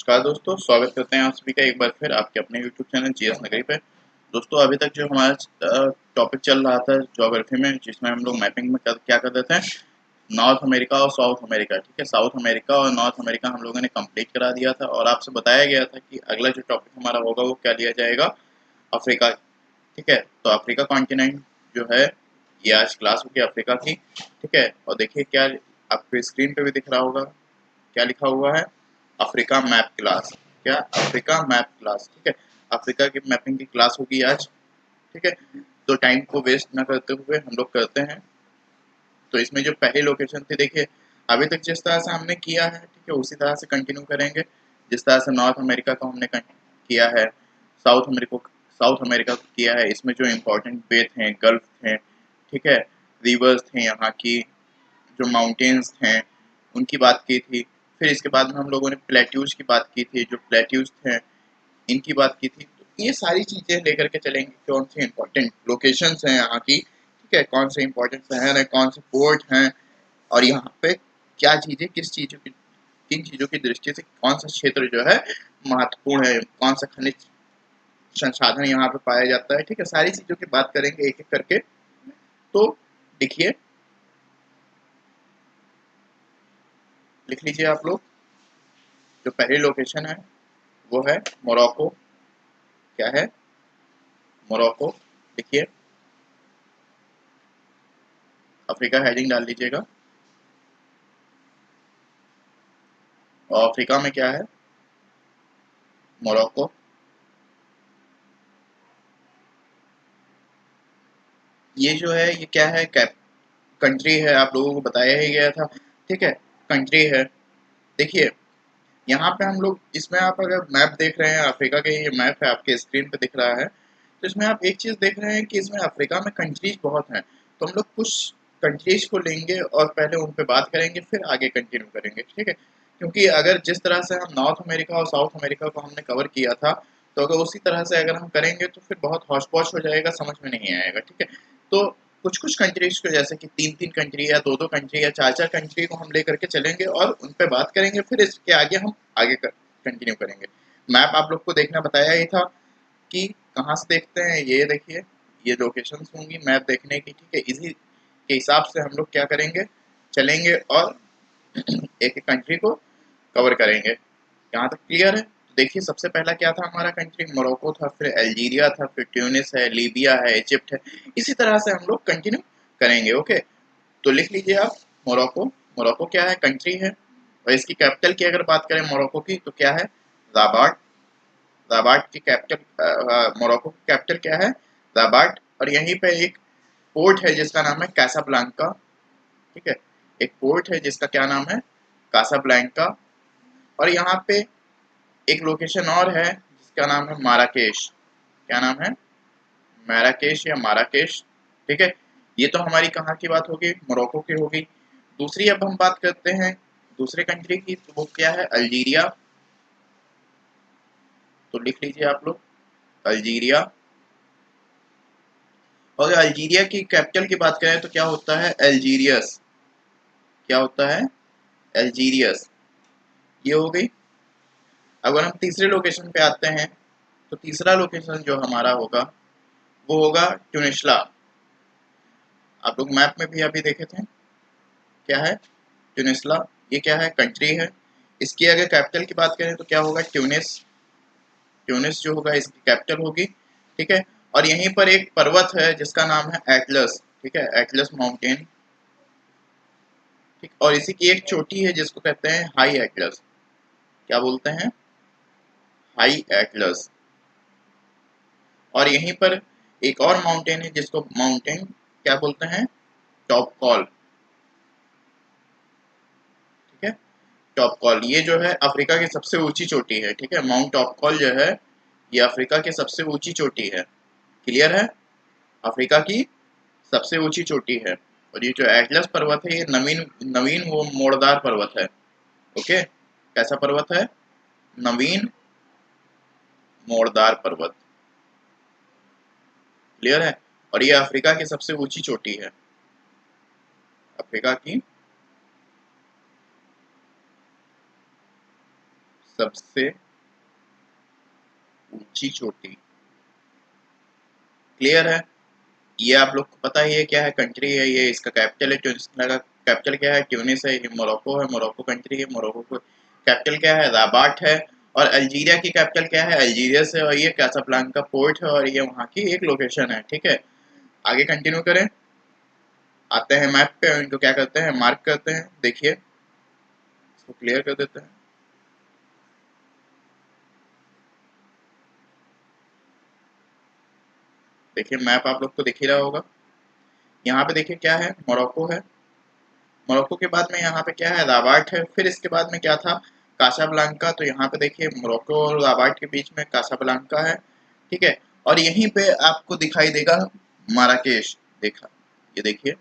नमस्कार दोस्तों, स्वागत करते हैं आप सभी का एक बार फिर आपके अपने YouTube चैनल जीएस नगरी पे। दोस्तों अभी तक जो हमारा टॉपिक चल रहा था ज्योग्राफी में, जिसमें हम लोग मैपिंग में क्या कर देते हैं, नॉर्थ अमेरिका और साउथ अमेरिका। ठीक है, साउथ अमेरिका और नॉर्थ अमेरिका हम लोगों ने कंप्लीट करा दिया था और आपसे बताया गया था कि अगला जो टॉपिक हमारा होगा वो क्या लिया जाएगा, अफ्रीका। ठीक है, तो अफ्रीका कॉन्टिनेंट जो है ये आज क्लास होगी अफ्रीका की। ठीक है, और देखिए क्या आपको स्क्रीन पे भी दिख रहा होगा, क्या लिखा हुआ है, अफ्रीका मैप क्लास। क्या, अफ्रीका मैप क्लास। ठीक है, अफ्रीका की मैपिंग की क्लास होगी आज। ठीक है, तो टाइम को वेस्ट ना करते हुए हम लोग करते हैं। तो इसमें जो पहली लोकेशन थी, देखिए अभी तक जिस तरह से हमने किया है, ठीक है, उसी तरह से कंटिन्यू करेंगे। जिस तरह से नॉर्थ अमेरिका को हमने किया है, साउथ अमेरिका को किया है। इसमें जो इम्पोर्टेंट बे थे, गल्फ थे, ठीक है, रिवर्स थे यहाँ की, जो माउंटेन्स हैं उनकी बात की थी। फिर इसके बाद में हम लोगों ने प्लेट्यूज की बात की थी, जो प्लेट्यूज थे इनकी बात की थी। तो ये सारी चीज़ें लेकर के चलेंगे, कौन सी इंपॉर्टेंट लोकेशंस हैं यहाँ की, ठीक है, कौन से इंपॉर्टेंट शहर हैं, कौन से पोर्ट हैं, और यहाँ पे क्या चीज़ें, किन चीज़ों की दृष्टि से कौन सा क्षेत्र जो है महत्वपूर्ण है, कौन सा खनिज संसाधन यहाँ पे पाया जाता है। ठीक है, सारी चीज़ों की बात करेंगे एक एक करके। तो देखिए, लिख लीजिए आप लोग, जो पहली लोकेशन है वो है मोरक्को। क्या है, मोरक्को। देखिए, अफ्रीका हेडिंग डाल लीजिएगा। और अफ्रीका में क्या है, मोरक्को। ये जो है ये क्या है, कैप कंट्री है, आप लोगों को बताया ही गया था। ठीक है, कंट्री है। देखिए यहाँ पे हम लोग, इसमें आप अगर मैप देख रहे हैं अफ्रीका के, ये मैप है आपके स्क्रीन पे दिख रहा है, तो इसमें आप एक चीज़ देख रहे हैं कि इसमें अफ्रीका में कंट्रीज बहुत हैं। तो हम लोग कुछ कंट्रीज को लेंगे और पहले उन पे बात करेंगे, फिर आगे कंटिन्यू करेंगे। ठीक है, क्योंकि अगर जिस तरह से हम नॉर्थ अमेरिका और साउथ अमेरिका को हमने कवर किया था, तो अगर उसी तरह से अगर हम करेंगे तो फिर बहुत हौच पौच हो जाएगा, समझ में नहीं आएगा। ठीक है, तो कुछ कुछ कंट्रीज को, जैसे कि तीन तीन कंट्री या दो दो कंट्री या चार चार कंट्री को हम लेकर के चलेंगे और उन पे बात करेंगे, फिर इसके आगे हम कंटिन्यू करेंगे। मैप आप लोग को देखना बताया ही था कि कहाँ से देखते हैं, ये देखिए, ये लोकेशंस होंगी मैप देखने की। ठीक है, इसी के हिसाब से हम लोग क्या करेंगे, चलेंगे और एक एक कंट्री को कवर करेंगे। यहाँ तक क्लियर है? तो देखिए, सबसे पहला क्या था हमारा कंट्री, मोरक्को था, फिर अल्जीरिया था, फिर ट्यूनिस है, लीबिया है, इजिप्ट है। इसी तरह से हम लोग कंटिन्यू करेंगे। ओके, तो लिख लीजिए आप, मोरक्को। मोरक्को क्या है, कंट्री है। और इसकी कैपिटल की अगर बात करें मोरक्को की, तो क्या है, राबाट। राबाट की कैपिटल, मोरक्को की कैपिटल क्या है, राबाट। और यहीं पे एक पोर्ट है जिसका नाम है कैसाब्लांका। ठीक है, एक पोर्ट है जिसका क्या नाम है, कासाब्लैंका। और यहाँ पे एक लोकेशन और है जिसका नाम है माराकेश। क्या नाम है, मैराकेश या माराकेश। ठीक है, ये तो हमारी कहाँ की बात होगी, मोरक्को की होगी। दूसरी अब हम बात करते हैं दूसरे कंट्री की, तो वो क्या है, अल्जीरिया। तो लिख लीजिए आप लोग, अल्जीरिया। और अल्जीरिया की कैपिटल की बात करें तो क्या होता है, अल्जीरियस। क्या होता है, अल्जीरियस। ये हो गई। अगर हम तीसरे लोकेशन पे आते हैं, तो तीसरा लोकेशन जो हमारा होगा वो होगा ट्यूनिस्ला। आप लोग मैप में भी अभी देखे थे, क्या है, ट्यूनिस्ला। ये क्या है, कंट्री है। इसकी अगर कैपिटल की बात करें तो क्या होगा, ट्यूनिस। ट्यूनिस जो होगा इसकी कैपिटल होगी। ठीक है, और यहीं पर एक पर्वत है जिसका नाम है एटलस। ठीक है, एटलस माउंटेन। ठीक, और इसी की एक चोटी है जिसको कहते हैं हाई एटलस। क्या बोलते हैं, हाई एटलस। और यहीं पर एक और माउंटेन है जिसको माउंटेन क्या बोलते हैं, टॉप कॉल। ठीक है, टॉप कॉल ये जो है अफ्रीका की सबसे ऊंची चोटी है। ठीक है, माउंट टॉप कॉल जो है ये अफ्रीका की सबसे ऊंची चोटी है। क्लियर है, अफ्रीका की सबसे ऊंची चोटी है। और ये जो एटलस पर्वत है ये नवीन नवीन वो मोड़दार पर्वत है। ओके, कैसा पर्वत है, नवीन मोड़दार पर्वत। क्लियर है, और ये अफ्रीका की सबसे ऊंची चोटी है, अफ्रीका की सबसे ऊंची चोटी। क्लियर है? ये आप लोग को पता ही है क्या है, कंट्री है ये, इसका कैपिटल है ट्यूनिस का कैपिटल क्या है, ट्यूनिस है, ये मोरक्को है, मोरक्को कंट्री है, मोरक्को को कैपिटल क्या है, राबाट है। और अल्जीरिया की कैपिटल क्या है, अल्जीरियस है, और ये कासाब्लांका पोर्ट है, और ये वहाँ की एक लोकेशन है। ठीक है, आगे कंटिन्यू करें, आते हैं मैप पे, इनको क्या करते हैं, मार्क करते हैं। देखिए, इसको क्लियर कर देते हैं। देखिए मैप आप लोग को दिख ही रहा होगा। यहाँ पे देखिए क्या है, मोरक्को है, मोरक्को के बाद में यहाँ पे क्या है, राबाट है, फिर इसके बाद में क्या था, कासाब्लांका। तो यहाँ पे देखिए मोरक्को और राबाट के बीच में कासाब्लांका है। ठीक है, और यहीं पे आपको दिखाई देगा माराकेश। देखा, ये देखिए,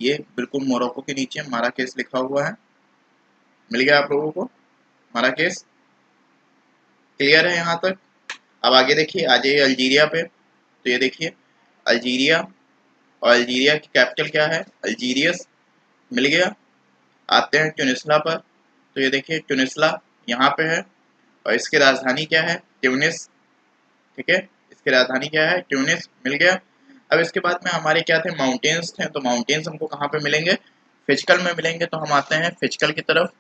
ये बिल्कुल मोरक्को के नीचे माराकेश लिखा हुआ है। मिल गया आप लोगों को माराकेश? क्लियर है यहाँ तक? अब आगे देखिए, आ जाइए अल्जीरिया पे। तो ये देखिए अल्जीरिया, और अल्जीरिया की कैपिटल क्या है, अल्जीरियस। मिल गया। आते हैं ट्यूनिस्ला पर। तो ये देखिए ट्यूनिस्ला यहाँ पे है, और इसकी राजधानी क्या है, ट्यूनिस। ठीक है, इसकी राजधानी क्या है, ट्यूनिस। मिल गया। अब इसके बाद में हमारे क्या थे, माउंटेन्स थे। तो माउंटेन्स हमको कहाँ पे मिलेंगे, फिजिकल में मिलेंगे। तो हम आते हैं फिजिकल की तरफ।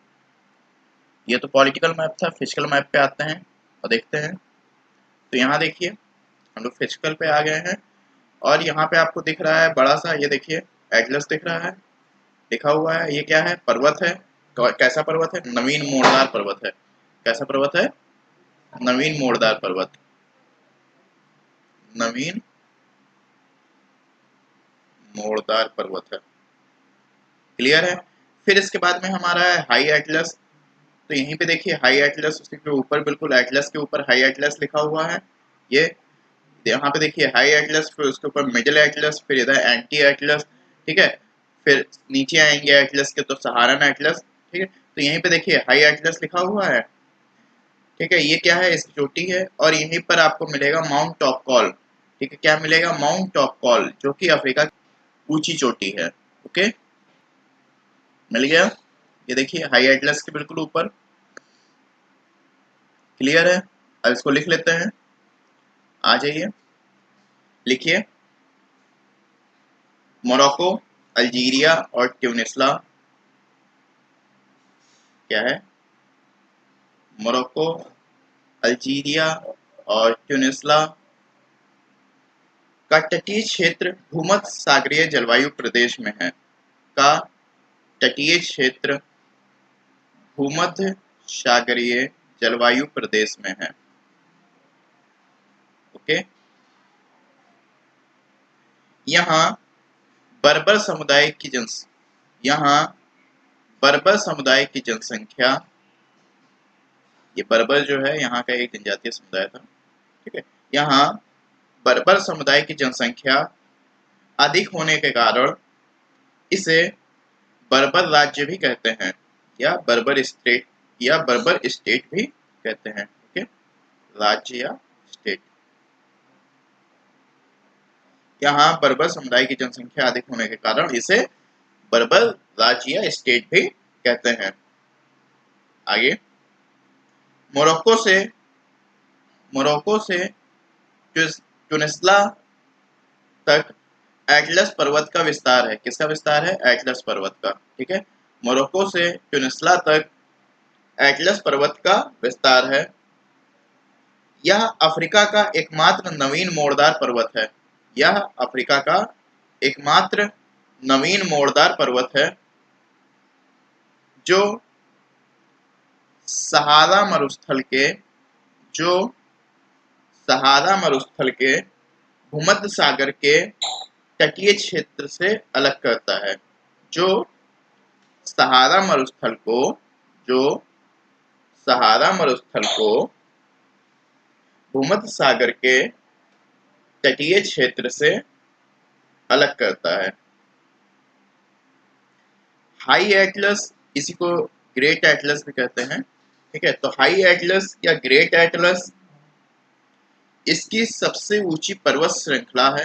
ये तो पॉलिटिकल मैप था, फिजिकल मैप पे आते हैं और देखते हैं। तो यहाँ देखिए हम लोग फिजिकल पे आ गए हैं, और यहाँ पे आपको दिख रहा है बड़ा सा, ये देखिए एटलस दिख रहा है, लिखा हुआ है। ये क्या है, पर्वत है। कैसा पर्वत है, नवीन मोड़दार पर्वत है। कैसा पर्वत है, नवीन मोड़दार पर्वत, नवीन मोड़दार पर्वत है। क्लियर है? फिर इसके बाद में हमारा है हाई एटलस। तो यहीं पे देखिए हाई एटलस, उसके ऊपर बिल्कुल एटलस के ऊपर हाई एटलस लिखा हुआ है। ये यहाँ पे देखिए हाई एटलस, फिर उसके ऊपर मिडिल एटलस, फिर इधर एंटी एटलस। ठीक है, फिर नीचे आएंगे एटलस के तो सहारन एटलस। ठीक है, तो यहीं पे देखिए हाई एटलस लिखा हुआ है। ठीक है, ये क्या है, इसकी चोटी है, और यहीं पर आपको मिलेगा माउंट टॉपकॉल। ठीक है, क्या मिलेगा, माउंट टॉपकॉल, जो कि अफ्रीका की ऊंची चोटी है। ओके, मिल गया। ये देखिए हाई एटलस के बिल्कुल ऊपर। क्लियर है? अब इसको लिख लेते हैं। आ जाइए, लिखिए, मोरक्को, अल्जीरिया और ट्यूनिस्ला। क्या है, मोरक्को, अल्जीरिया और ट्यूनिस्ला का तटीय क्षेत्र भूमध्य सागरीय जलवायु प्रदेश में है। का तटीय क्षेत्र भूमध्य सागरीय जलवायु प्रदेश में है। ओके, यहाँ बर्बर समुदाय की यहाँ बर्बर समुदाय की जनसंख्या, ये बर्बर जो है यहाँ का एक जनजातीय समुदाय था। ठीक है, यहाँ बर्बर समुदाय की जनसंख्या अधिक होने के कारण इसे बर्बर राज्य भी कहते हैं, या बर्बर स्टेट, या बर्बर स्टेट भी कहते हैं। ओके, राज्य या स्टेट। यहाँ बर्बर समुदाय की जनसंख्या अधिक होने के कारण इसे बर्बर राज्य या स्टेट भी कहते हैं। आगे, मोरक्को से मोरक्को से ट्यूनिस्ला तक एटलस पर्वत का विस्तार है। किसका विस्तार है, एटलस पर्वत का। ठीक है, मोरक्को से ट्यूनिस्ला तक एटलस पर्वत का विस्तार है। यह अफ्रीका का एकमात्र नवीन मोड़दार पर्वत है। यह अफ्रीका का एकमात्र नवीन मोड़दार पर्वत है, जो सहारा मरुस्थल के जो सहारा मरुस्थल के भूमध्य सागर के तटीय क्षेत्र से अलग करता है। जो सहारा मरुस्थल को जो सहारा मरुस्थल को भूमध्य सागर के तटीय क्षेत्र से अलग करता है। हाई एटलस, इसी को ग्रेट एटलस भी कहते हैं। ठीक है, तो हाई एटलस या ग्रेट एटलस इसकी सबसे ऊंची पर्वत श्रृंखला है।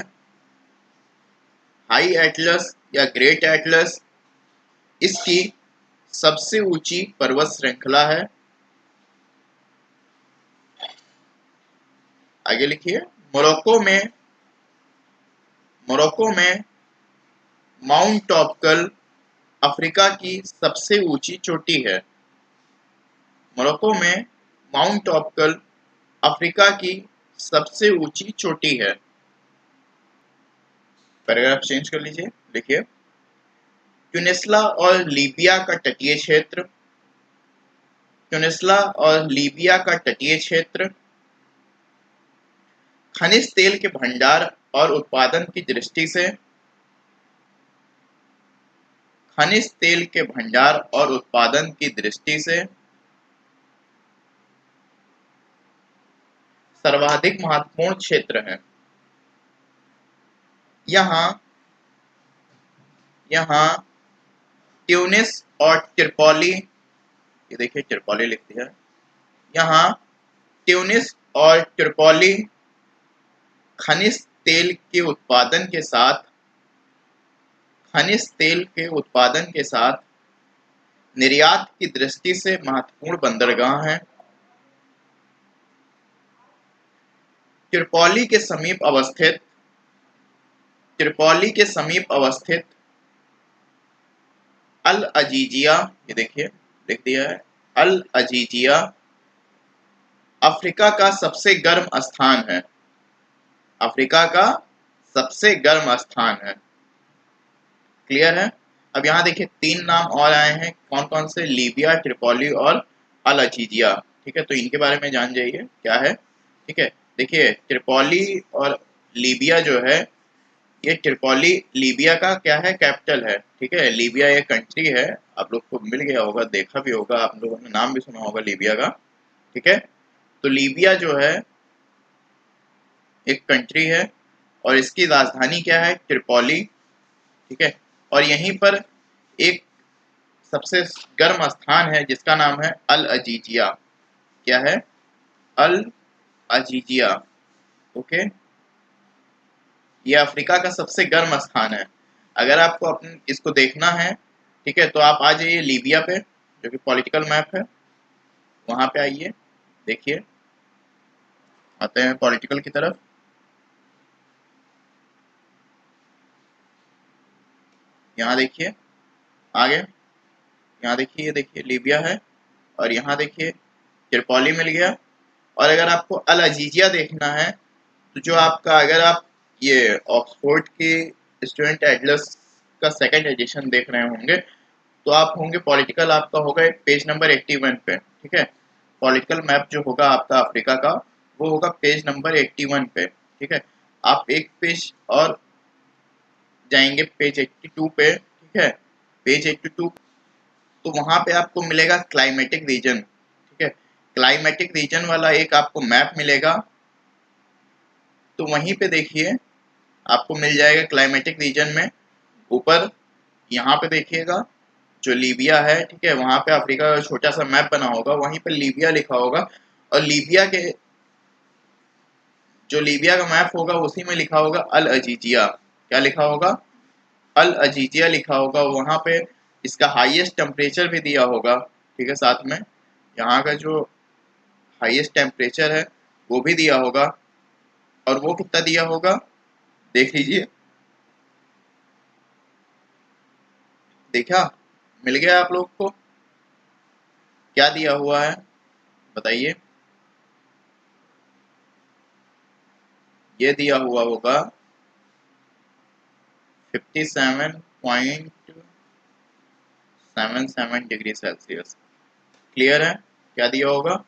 हाई एटलस या ग्रेट एटलस इसकी सबसे ऊंची पर्वत श्रृंखला है? आगे लिखिए। मोरक्को में मोरक्को में माउंट टॉपकल अफ्रीका की सबसे ऊंची चोटी है। मोरक्को में माउंट टॉपकल अफ्रीका की सबसे ऊंची चोटी है। पैराग्राफ चेंज कर लीजिए, लिखिए। ट्यूनिस्ला और लीबिया का तटीय क्षेत्र। ट्यूनिस्ला और लीबिया का तटीय क्षेत्र खनिज तेल के भंडार और उत्पादन की दृष्टि से खनिज तेल के भंडार और उत्पादन की दृष्टि से सर्वाधिक महत्वपूर्ण क्षेत्र है। यहाँ यहाँ ट्यूनिस और ट्रिपोली, ये देखिए ट्रिपोली लिख दिया है। यहाँ ट्यूनिस और ट्रिपोली खनिज तेल के उत्पादन के साथ खनिज तेल के उत्पादन के साथ निर्यात की दृष्टि से महत्वपूर्ण बंदरगाह हैं। ट्रिपोली के समीप अवस्थित ट्रिपोली के समीप अवस्थित अल अजीजिया, ये देखिए लिख दिया है, अल अजीजिया अफ्रीका का सबसे गर्म स्थान है। अफ्रीका का सबसे गर्म स्थान है। क्लियर है? अब यहाँ देखिए तीन नाम और आए हैं, कौन कौन से? लीबिया, ट्रिपोली और अल अजीजिया। ठीक है, तो इनके बारे में जान जाइए क्या है। ठीक है, देखिए ट्रिपोली और लीबिया जो है, ये ट्रिपोली लीबिया का क्या है? कैपिटल है। ठीक है, लीबिया एक कंट्री है, आप लोग को मिल गया होगा, देखा भी होगा, आप लोगों ने नाम भी सुना होगा लीबिया का। ठीक है, तो लीबिया जो है एक कंट्री है और इसकी राजधानी क्या है? ट्रिपोली। ठीक है, और यहीं पर एक सबसे गर्म स्थान है जिसका नाम है अल अजीजिया। क्या है? अल अजीजिया। ओके, ये अफ्रीका का सबसे गर्म स्थान है। अगर आपको अपने इसको देखना है, ठीक है, तो आप आ जाइए लीबिया पे, जो कि पॉलिटिकल मैप है, वहां पे आइए, देखिए, आते हैं पॉलिटिकल की तरफ। यहाँ देखिए, आगे यहाँ देखिए, ये देखिए लीबिया है, और यहाँ देखिए ट्रिपोली मिल गया। और अगर आपको अल अजीजिया देखना है, तो जो आपका, अगर आप ये ऑक्सफोर्ड के स्टूडेंट एटलस का सेकंड एडिशन देख रहे होंगे, तो आप होंगे पॉलिटिकल, आपका होगा पेज नंबर 81 पे। ठीक है, पॉलिटिकल मैप जो होगा आपका अफ्रीका का, वो होगा पेज नंबर 81 पे। ठीक है, आप एक पेज और जाएंगे पेज 82 पे। ठीक है, पेज 82, तो वहां पे आपको मिलेगा क्लाइमेटिक रीजन। ठीक है, क्लाइमेटिक रीजन वाला एक आपको मैप मिलेगा, तो वहीं पे देखिए आपको मिल जाएगा क्लाइमेटिक रीजन में ऊपर, यहाँ पे देखिएगा जो लीबिया है। ठीक है, वहां पे अफ्रीका का छोटा सा मैप बना होगा, वहीं पे लीबिया लिखा होगा, और लीबिया के जो लीबिया का मैप होगा उसी में लिखा होगा अल अजीजिया। क्या लिखा होगा? अल अजीजिया लिखा होगा। वहां पे इसका हाईएस्ट टेम्परेचर भी दिया होगा। ठीक है, साथ में यहाँ का जो हाईएस्ट टेम्परेचर है वो भी दिया होगा, और वो कितना दिया होगा देख लीजिए। देखा? मिल गया आप लोग को? क्या दिया हुआ है बताइए? ये दिया हुआ होगा 57.77 डिग्री सेल्सियस। क्लियर है? क्या दिया होगा?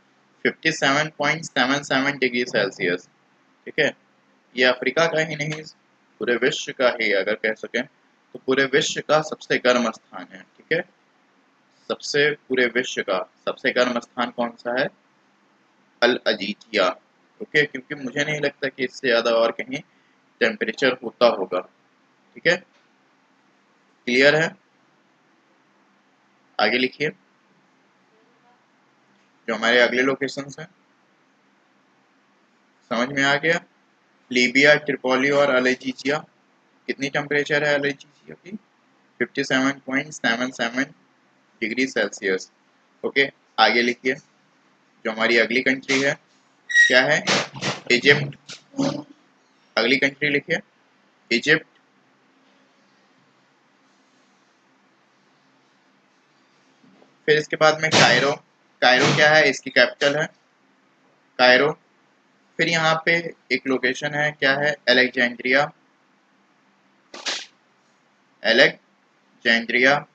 57.77 डिग्री सेल्सियस। ठीक है, ये अफ्रीका का ही नहीं, पूरे विश्व का ही अगर कह सकें, तो पूरे विश्व का सबसे गर्म स्थान है। ठीक है, सबसे पूरे विश्व का सबसे गर्म स्थान कौन सा है? अल अजीजिया। ओके, क्योंकि मुझे नहीं लगता कि इससे ज़्यादा और कहीं टेम्परेचर होता होगा। ठीक है, क्लियर है? आगे लिखिए, जो हमारे अगले लोकेशंस हैं, समझ में आ गया? लीबिया, ट्रिपोली और अल अजीजिया। कितनी टेम्परेचर है अल अजीजिया की? 57.77 डिग्री सेल्सियस। ओके, आगे लिखिए जो हमारी अगली कंट्री है क्या है, इजिप्ट। अगली कंट्री लिखिए इजिप्ट। फिर इसके बाद में कायरो। कायरो क्या है, इसकी कैपिटल है कायरो। फिर यहाँ पे एक लोकेशन है क्या है, अलेक्जेंड्रिया। अलेक्जेंड्रिया।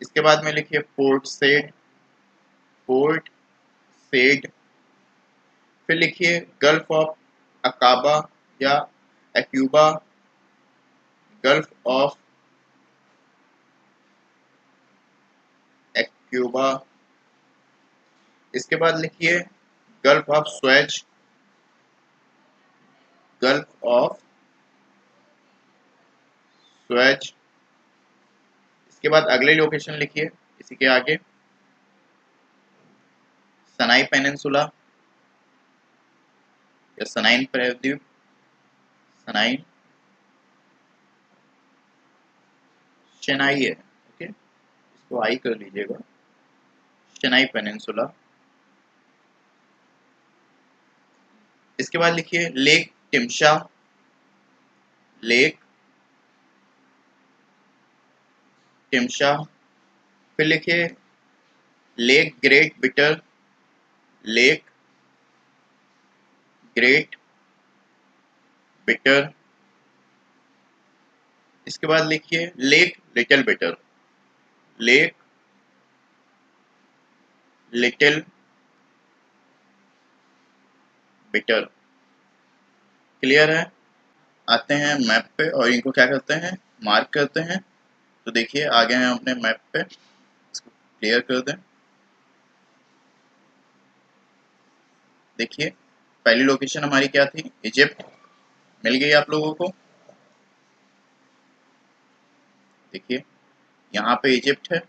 इसके बाद में लिखिए पोर्ट सेड। Port said. फिर लिखिए गल्फ ऑफ अकाबा या एक्यूबा। Gulf of एक्यूबा। इसके बाद लिखिए gulf of Suez. Gulf of Suez. इसके बाद अगले लोकेशन लिखिए इसी के आगे, सनाई पेनिनसुला या सनाइन प्रायद्वीप। सनाइन शेनाई है, ओके, इसको आई कर लीजिएगा, शेनाई पेनिनसुला। इसके बाद लिखिए लेक टिम्शा। लेक टिम्शा। फिर लिखिए lake great bitter. Lake great bitter. इसके बाद लिखिए lake little bitter. Lake little bitter. Clear है। आते हैं मैप पे और इनको क्या करते हैं, मार्क करते हैं। तो देखिए आ गए हैं अपने मैप पे, इसको क्लियर कर दें। देखिए पहली लोकेशन हमारी क्या थी, इजिप्ट, मिल गई आप लोगों को। देखिए यहाँ पे इजिप्ट है।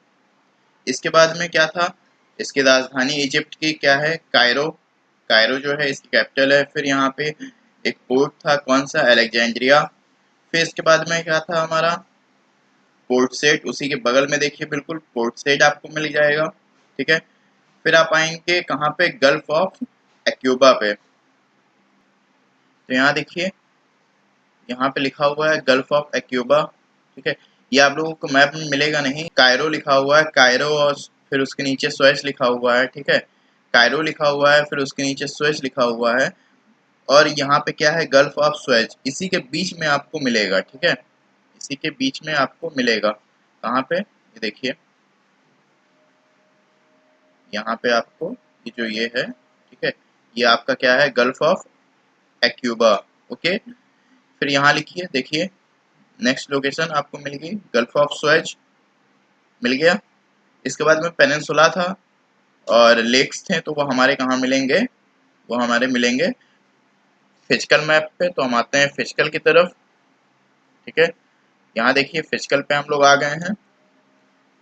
इसके बाद में क्या था, इसकी राजधानी इजिप्ट की क्या है, कायरो। कायरो जो है इसकी कैपिटल है। फिर यहाँ पे एक पोर्ट था, कौन सा, अलेक्जेंड्रिया। फिर इसके बाद में क्या था हमारा, पोर्ट सेट, उसी के बगल में देखिए बिल्कुल पोर्ट सेट आपको मिल जाएगा। ठीक है। फिर आप आएंगे कहाँ पे, गल्फ ऑफ एक्यूबा पे। तो यहाँ देखिए यहाँ पे लिखा हुआ है गल्फ ऑफ एक्यूबा। ठीक है, ये आप लोगों को मैप में मिलेगा नहीं, कायरो लिखा हुआ है, कायरो, और फिर उसके नीचे स्वेज लिखा हुआ है। ठीक है, कायरो लिखा हुआ है, फिर उसके नीचे स्वेज लिखा हुआ है, और यहाँ पे क्या है, गल्फ ऑफ स्वेज, इसी के बीच में आपको मिलेगा। ठीक है, इसी के बीच में आपको मिलेगा। कहाँ पे, ये देखिए यहाँ पे आपको ये जो ये है, ठीक है, ये आपका क्या है, गल्फ ऑफ एक्यूबा। ओके, फिर यहाँ लिखिए, देखिए नेक्स्ट लोकेशन आपको मिल गई, गल्फ ऑफ स्वेज मिल गया। इसके बाद में पेनिनसुला था और लेक्स थे, तो वो हमारे कहाँ मिलेंगे, वो हमारे मिलेंगे फिजिकल मैप पे। तो हम आते हैं फिजिकल की तरफ। ठीक है, यहाँ देखिए फिजिकल पे हम लोग आ गए हैं,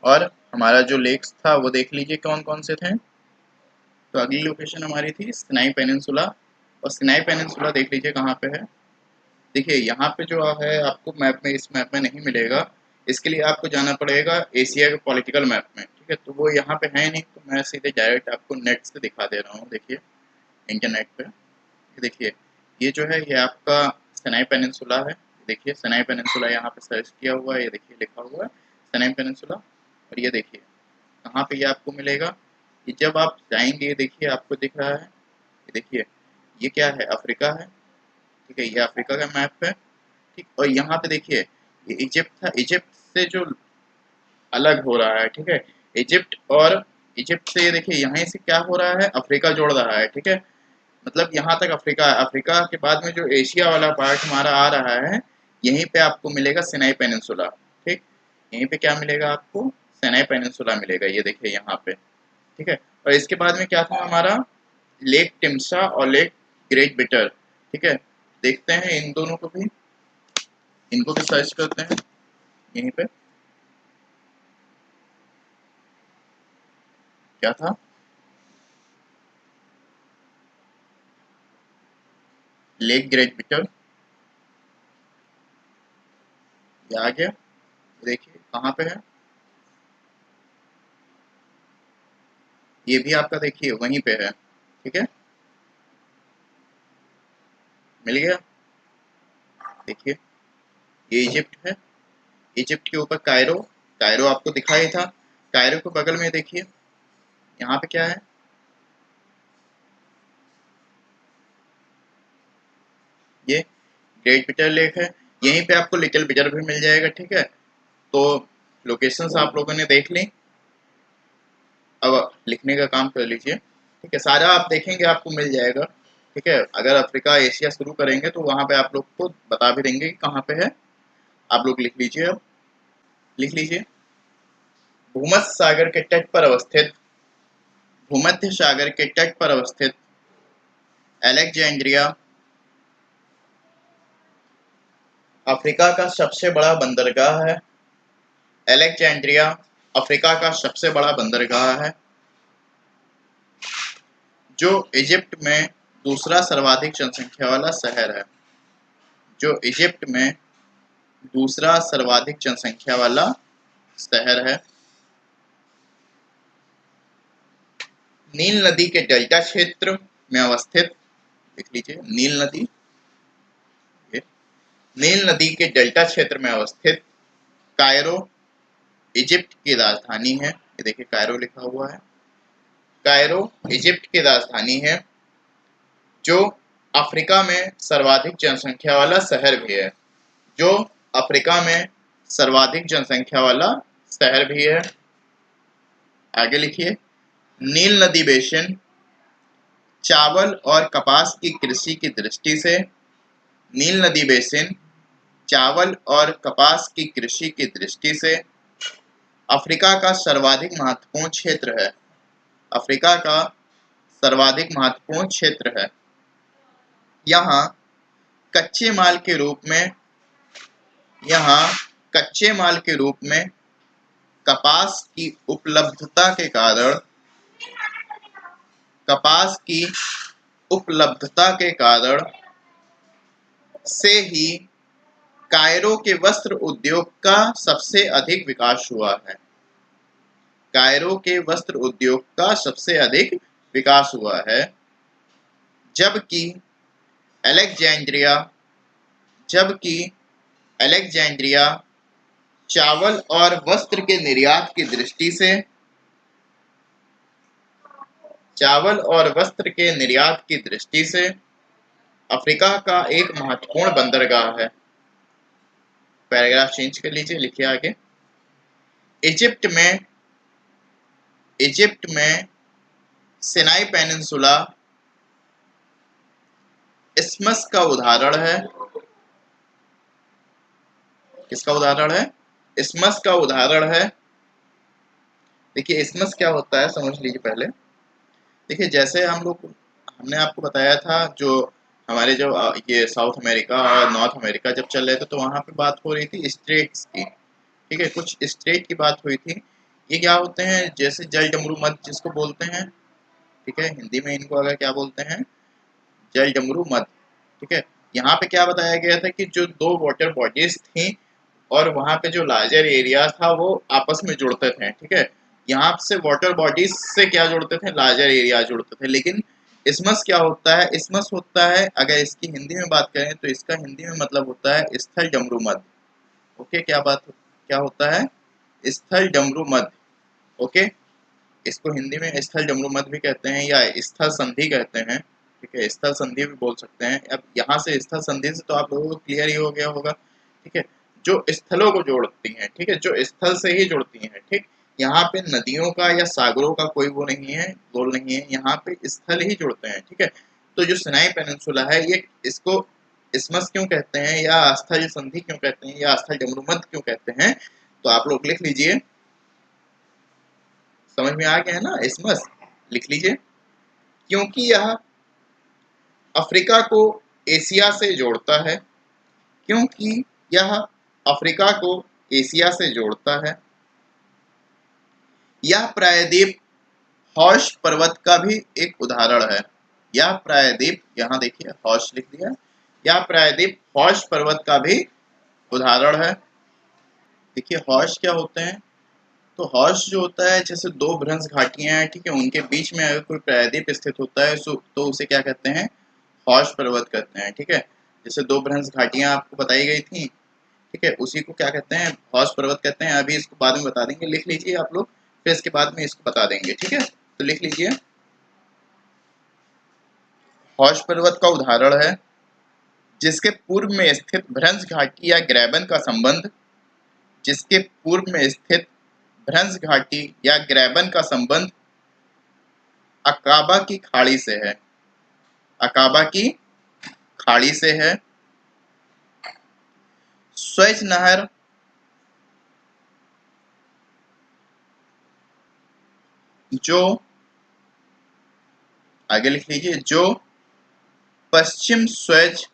और हमारा जो लेक्स था वो देख लीजिए कौन कौन से थे। तो अगली लोकेशन हमारी थी सिनाई पेनिनसुला, और सिनाई पेनिनसुला देख लीजिए कहाँ पे है। देखिए यहाँ पे जो है आपको मैप में, इस मैप में नहीं मिलेगा, इसके लिए आपको जाना पड़ेगा एशिया के पॉलिटिकल मैप में। ठीक है, तो वो यहाँ पे है नहीं, तो मैं सीधे डायरेक्ट आपको नेट से दिखा दे रहा हूँ। देखिए इंटरनेट पे, ये देखिए ये जो है ये आपका सनाई पेनिनसुला है। देखिए सनाई पेनिनसुला यहाँ पे सर्च किया हुआ है, ये देखिए लिखा हुआ है सनाई पेनिनसुला। और ये देखिए कहाँ पे ये आपको मिलेगा, कि जब आप जाएंगे, ये देखिए आपको दिख रहा है, ये देखिए ये क्या है, अफ्रीका है। ठीक है, ये अफ्रीका का मैप है। ठीक, और यहाँ पे देखिए ये इजिप्ट था, इजिप्ट से जो अलग हो रहा है, ठीक है, इजिप्ट और इजिप्ट से ये देखिए यहाँ से क्या हो रहा है, अफ्रीका जोड़ रहा है। ठीक है, मतलब यहाँ तक अफ्रीका है। अफ्रीका के बाद में जो एशिया वाला पार्ट हमारा आ रहा है, यहीं पे आपको मिलेगा सिनाई पेनिनसुला। ठीक, यहीं पे क्या मिलेगा आपको, सिनाई पेनिनसुला मिलेगा, ये देखिए यहाँ पे। ठीक है, और इसके बाद में क्या था हमारा, लेक टिम्सा और लेक ग्रेट बिटर। ठीक है, देखते हैं इन दोनों को भी, इनको भी सर्च करते हैं यहीं पे, क्या था, लेक ग्रेट बिटर, ये आ गया। देखिए कहाँ पे है, ये भी आपका देखिए वहीं पे है, ठीक है, मिल गया। देखिए ये इजिप्ट है, इजिप्ट के ऊपर कायरो, कायरो आपको दिखाई था, कायरो के बगल में देखिए यहाँ पे क्या है, ये ग्रेट पीटर लेक है, यहीं पे आपको लिटिल बिटर भी मिल जाएगा, ठीक है। तो लोकेशंस आप लोगों ने देख ली, अब लिखने का काम कर लीजिए, ठीक है, सारा आप देखेंगे आपको मिल जाएगा, ठीक है। अगर अफ्रीका एशिया शुरू करेंगे तो वहां पे आप लोग को बता भी देंगे कि कहाँ पे है, आप लोग लिख लीजिए, अब लिख लीजिए। भूमध्य सागर के तट पर अवस्थित, भूमध्य सागर के तट पर अवस्थित अलेक्जेंड्रिया अफ्रीका का सबसे बड़ा बंदरगाह है। अलेक्जेंड्रिया अफ्रीका का सबसे बड़ा बंदरगाह है, जो इजिप्ट में दूसरा सर्वाधिक जनसंख्या वाला शहर है, जो इजिप्ट में दूसरा सर्वाधिक जनसंख्या वाला शहर है। नील नदी के डेल्टा क्षेत्र में अवस्थित, लिख लीजिए नील नदी, नील नदी के डेल्टा क्षेत्र में अवस्थित कायरो इजिप्ट की राजधानी है, ये देखिए कायरो लिखा हुआ है, कायरो इजिप्ट की राजधानी है, जो अफ्रीका में सर्वाधिक जनसंख्या वाला शहर भी है, जो अफ्रीका में सर्वाधिक जनसंख्या वाला शहर भी है। आगे लिखिए, नील नदी बेसिन चावल और कपास की कृषि की दृष्टि से, नील नदी बेसिन चावल और कपास की कृषि की दृष्टि से अफ्रीका का सर्वाधिक महत्वपूर्ण क्षेत्र है, अफ्रीका का सर्वाधिक महत्वपूर्ण क्षेत्र है। यहाँ कच्चे माल के रूप में, यहाँ कच्चे माल के रूप में कपास की उपलब्धता के कारण, कपास की उपलब्धता के कारण से ही कायरो के वस्त्र उद्योग का सबसे अधिक विकास हुआ है, कायरो के वस्त्र उद्योग का सबसे अधिक विकास हुआ है। जबकि अलेक्जेंड्रिया, जबकि अलेक्जेंड्रिया चावल और वस्त्र के निर्यात की दृष्टि से, चावल और वस्त्र के निर्यात की दृष्टि से अफ्रीका का एक महत्वपूर्ण बंदरगाह है। पैराग्राफ चेंज कर लीजिए, लिखिए आगे। इजिप्ट में, इजिप्ट में सिनाई पेनिनसुला इस्मस का उदाहरण है, किसका उदाहरण है, इस्मस का उदाहरण है। देखिए इस्मस क्या होता है समझ लीजिए पहले। देखिए जैसे हम लोग, हमने आपको बताया था जो हमारे जो ये साउथ अमेरिका और नॉर्थ अमेरिका जब चल रहे थे तो वहाँ पे बात हो रही थी स्टेट्स की, ठीक है, कुछ स्टेट की बात हुई थी। ये क्या होते हैं, जैसे जल डमरू मध्य जिसको बोलते हैं, ठीक है, हिंदी में इनको अगर क्या बोलते हैं, जल डमरू मध्य, ठीक है। यहाँ पे क्या बताया गया था कि जो दो वाटर बॉडीज थी और वहाँ पे जो लार्जर एरिया था वो आपस में जुड़ते थे, ठीक है। यहाँ से वाटर बॉडीज से क्या जुड़ते थे, लार्जर एरिया जुड़ते थे। लेकिन इसमस क्या होता है, इसमस होता है, अगर इसकी हिंदी में बात करें तो इसका हिंदी में मतलब होता है स्थल डमरू मध्य। ओके, क्या बात, क्या होता है, स्थल डमरू मध्य। ओके, इसको हिंदी में स्थल डमरू मध्य भी कहते हैं या स्थल संधि कहते हैं, ठीक है, स्थल संधि भी बोल सकते हैं। अब यहाँ से स्थल संधि से तो आप लोगों को क्लियर ही हो गया होगा, ठीक है, जो स्थलों को जोड़ती हैं, ठीक है, जो स्थल से ही जुड़ती हैं, ठीक। यहाँ पे नदियों का या सागरों का कोई वो नहीं है, गोल नहीं है, यहाँ पे स्थल ही जुड़ते हैं, ठीक है। तो जो सिनाई पेनिनसुला है ये, इसको इसमस क्यों कहते हैं या स्थल संधि क्यों कहते हैं या स्थल डमरू मध्य क्यों कहते हैं, तो आप लोग लिख लीजिए, समझ में आ गया है ना, इसमस लिख लीजिए। क्योंकि यह अफ्रीका को एशिया से जोड़ता है, क्योंकि यह अफ्रीका को एशिया से जोड़ता है। यह प्रायद्वीप हौश पर्वत का भी एक उदाहरण है, यह प्रायद्वीप, यहाँ देखिए हौश लिख दिया, यह प्रायद्वीप हौश पर्वत का भी उदाहरण है। देखिए हौश क्या होते हैं, तो हॉर्स जो होता है, जैसे दो भ्रंश घाटियां हैं, ठीक है, उनके बीच में अगर कोई प्रायद्वीप स्थित होता है तो उसे क्या कहते हैं, हॉर्स पर्वत कहते हैं, ठीक है। जैसे दो भ्रंश घाटियां आपको बताई गई थी, ठीक है, उसी को क्या कहते हैं, हॉर्स पर्वत कहते हैं। अभी इसको बाद में बता देंगे, लिख लीजिए आप लोग, फिर इसके बाद में इसको बता देंगे, ठीक है। तो लिख लीजिए, हॉर्स पर्वत का उदाहरण है जिसके पूर्व में स्थित भ्रंश घाटी या ग्रैबन का संबंध, जिसके पूर्व में स्थित भ्रंश घाटी या ग्रैबन का संबंध अकाबा की खाड़ी से है, अकाबा की खाड़ी से है। स्वेज नहर जो, आगे लिख लीजिए, जो पश्चिम स्वेज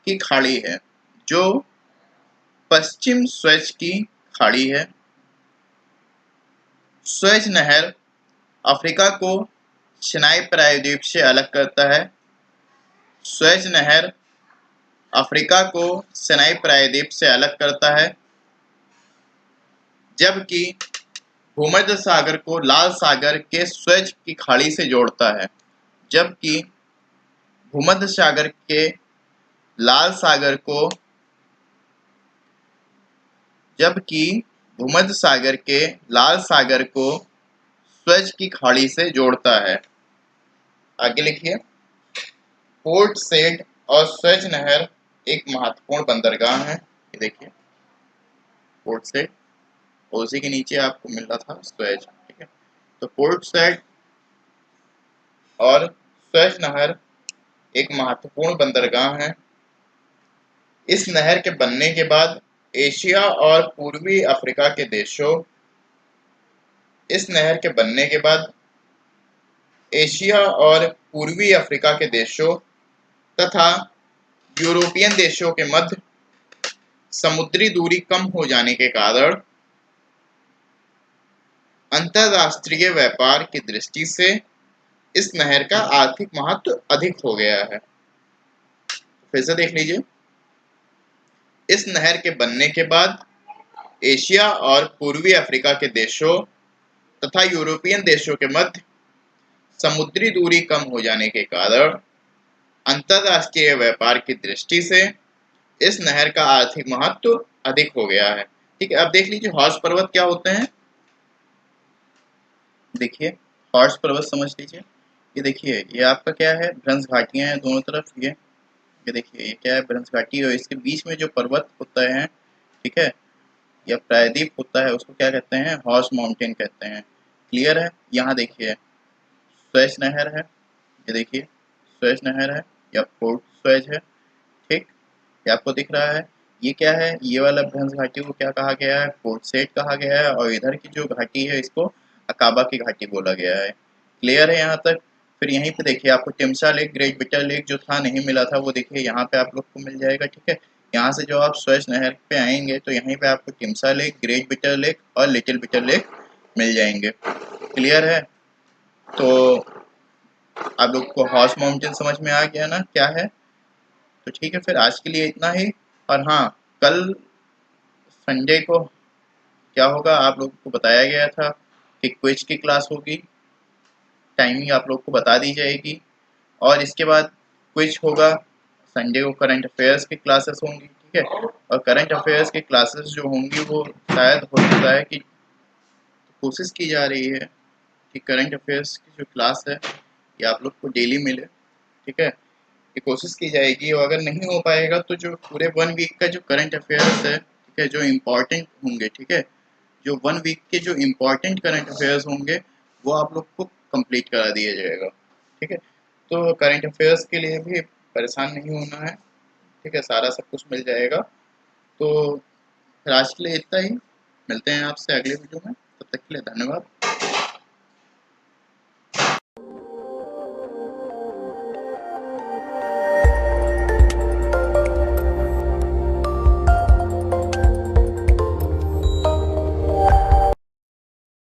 की खाड़ी है, जो पश्चिम स्वेज की खाड़ी है। स्वेज नहर अफ्रीका को सिनाई प्रायद्वीप से अलग करता है। स्वेज नहर अफ्रीका को सिनाई प्रायद्वीप से अलग करता है, जबकि भूमध्य सागर को लाल सागर के स्वेज की खाड़ी से जोड़ता है। जबकि भूमध्य सागर के लाल सागर को जबकि भूमध्य सागर के लाल सागर को स्वेज की खाड़ी से जोड़ता है। आगे लिखिए, पोर्ट सेड और स्वेज नहर एक महत्वपूर्ण बंदरगाह है। ये देखिए, पोर्ट सेड और उसी के नीचे आपको मिल रहा था स्वेज, ठीक है। तो पोर्ट सेड और स्वेज नहर एक महत्वपूर्ण बंदरगाह है। इस नहर के बनने के बाद एशिया और पूर्वी अफ्रीका के देशों इस नहर के बनने के बाद एशिया और पूर्वी अफ्रीका के देशों तथा यूरोपियन देशों के मध्य समुद्री दूरी कम हो जाने के कारण अंतरराष्ट्रीय व्यापार की दृष्टि से इस नहर का आर्थिक महत्व अधिक हो गया है। फिर से देख लीजिए, इस नहर के बनने के बाद एशिया और पूर्वी अफ्रीका के देशों तथा यूरोपियन देशों के मध्य समुद्री दूरी कम हो जाने के कारण अंतरराष्ट्रीय व्यापार की दृष्टि से इस नहर का आर्थिक महत्व अधिक हो गया है। ठीक है, अब देख लीजिए हॉर्स पर्वत क्या होते हैं। देखिए, हॉर्स पर्वत समझ लीजिए, ये देखिए, ये आपका क्या है, भ्रंश घाटियां हैं दोनों तरफ। ये देखिए, ये क्या है, भ्रंश घाटी, और इसके बीच में जो पर्वत होता है, ठीक है, या प्रायद्वीप होता है, उसको क्या कहते हैं, हॉर्स माउंटेन कहते हैं। क्लियर है। यहाँ देखिए, स्वेज नहर है, ये देखिए स्वेज नहर है या पोर्ट स्वेज है, ठीक, ये आपको दिख रहा है। ये क्या है, ये वाला भ्रंश घाटी को क्या कहा गया है, पोर्ट सेड कहा गया है, और इधर की जो घाटी है इसको अकाबा की घाटी बोला गया है। क्लियर है यहाँ तक। फिर यहीं पे देखिए, आपको टिमसा लेक, ग्रेट बिटर लेक जो था, नहीं मिला था, वो देखिए यहाँ पे आप लोग को मिल जाएगा, ठीक है। यहाँ से जो आप स्वेज नहर पे आएंगे तो यहीं पे आपको टिमसा लेक, ग्रेट बिटर लेक और लिटिल बिटर लेक मिल जाएंगे। क्लियर है। तो आप लोग को हॉर्स माउंटेन समझ में आ गया ना क्या है। तो ठीक है, फिर आज के लिए इतना ही। और हाँ, कल संडे को क्या होगा, आप लोगों को बताया गया था कि क्विज की क्लास होगी, टाइमिंग आप लोग को बता दी जाएगी, और इसके बाद क्विज होगा। संडे को करंट अफेयर्स की क्लासेस होंगी, ठीक है। और करंट अफेयर्स की क्लासेस जो होंगी वो शायद हो सकता है कि, कोशिश की जा रही है कि करंट अफेयर्स की जो क्लास है ये आप लोग को डेली मिले, ठीक है। ये कोशिश की जाएगी, और अगर नहीं हो पाएगा तो जो पूरे 1 वीक का जो करंट अफेयर्स है, ठीक है, जो इम्पोर्टेंट होंगे, ठीक है, जो 1 वीक के जो इम्पोर्टेंट करंट अफेयर्स होंगे वो आप लोग को कंप्लीट करा दिया जाएगा, ठीक है। तो करंट अफेयर्स के लिए भी परेशान नहीं होना है, ठीक है, सारा सब कुछ मिल जाएगा। तो फिर आज के लिए इतना ही, मिलते हैं आपसे अगले वीडियो में, तब तक के लिए धन्यवाद।